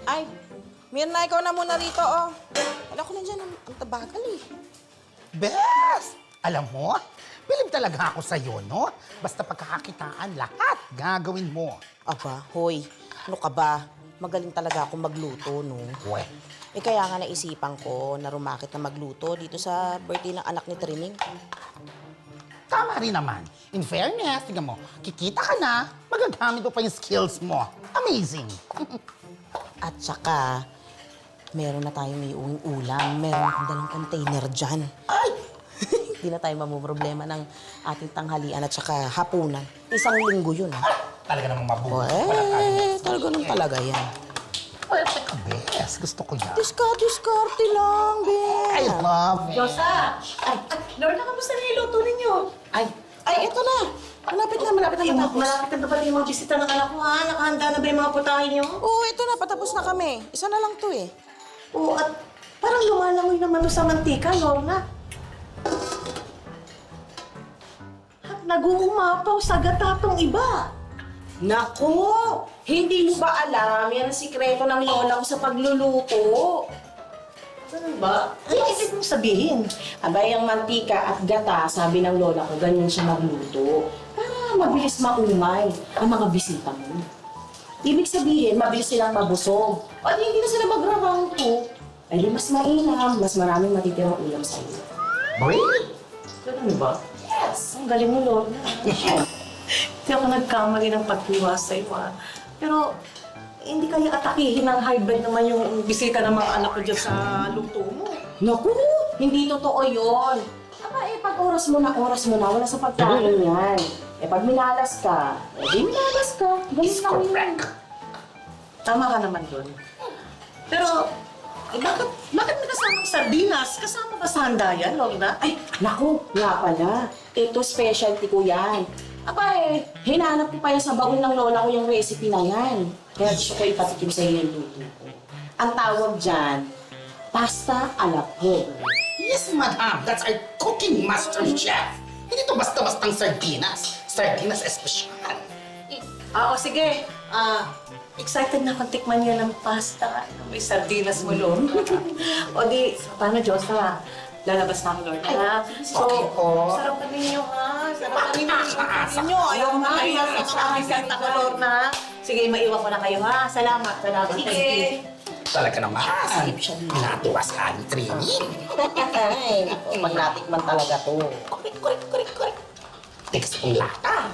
Ay, Mirna, ikaw na muna rito, oh. Wala ko na dyan, ang tabagal eh. Bes! Alam mo, bilib talaga ako sa'yo, no? Basta pagkakakitaan, lahat gagawin mo. Aba, hoy, ano ka ba? Magaling talaga ako magluto, no? Uwe, Eh, kaya nga naisipan ko na rumakit na magluto dito sa birthday ng anak ni Trining. tama rin naman. In fairness, tingnan mo, kikita ka na, magagamit mo pa yung skills mo. Amazing. At saka, meron na tayong may uwing ulam. Meron akong dalang container dyan. Ay! Hindi na tayo mamumroblema ng ating tanghalian at saka hapunan. Isang linggo yun, ha? Talaga namang mabuti. Talaga nung talaga yan. Perfect ka, Bes. Gusto ko yan. Diskarte lang, I Ben. love it. Diyosa! Ay, Lorna, kamusta na iluto ninyo? Ay, eto na. Malapit na matapos. Malapit na ba yung mga bisita ng anak ko, ha? Nakahanda na ba yung mga putahe niyo? Oo, eto na. Patapos na kami. Isa na lang to, eh. Oo, at parang lumalangoy naman sa mantika, Lorna. At nag-uumapaw sa gatatong iba. Naku! Hindi mo ba alam? Yan ang sikreto ng lola ko sa pagluluto. Ano ba? Ano ibig mong sabihin? Abay, ang mantika at gata, sabi ng lola ko, ganyan siya magluto. Para mabilis maumay ang mga bisita mo. Ibig sabihin, mabilis silang mabusog. O di hindi na sila magra-round 2. Ay di mas mainam, mas maraming matitirang ulam sa iyo. Really? Ganun ba? Yes! Ang galing mo, Lorna. Hindi ako nagkamali ng pagkuha sa'yo, ha? Pero, hindi kaya atakihin ng high blood naman yung bisita ng mga anak ko dyan sa luto mo. Naku! Hindi totoo yun. Aba eh, pag oras mo na, wala sa pagkain yan. Eh pag minalas ka, di minalas ka. Galing Is lang yun. correct. Tama ka naman doon. Pero, bakit may kasamang sardinas? Kasama ba sa handa yan, Lorna? Ay, naku, nga pala. Ito specialty ko yan. Aba eh, hinanap ko pa yan sa baon ng lola ko yung recipe na yan. Kaya gusto ko ipatikim sa iyo yung luto ko. Ang tawag dyan, pasta ala pobre. Yes, madam. That's our cooking master chef. Hindi to basta-bastang sardinas. Sardinas espesyal. Oo, sige. Excited na akong tikman niya ng pasta. May sardinas mo, Lorna. O di, paano, Diyosa? Lalabas na ako, Lorna. So, Okay po. sarap na ninyo, ha? Sarap na ninyo. Ayaw mo na kayo. Sarap ako, Lorna. Sige, maiwan ko na kayo, ha? Salamat. Sige. Talaga naman. Natuwa sa aling training. Ay, naku, pag natikman talaga to. Correct. Text kong lata.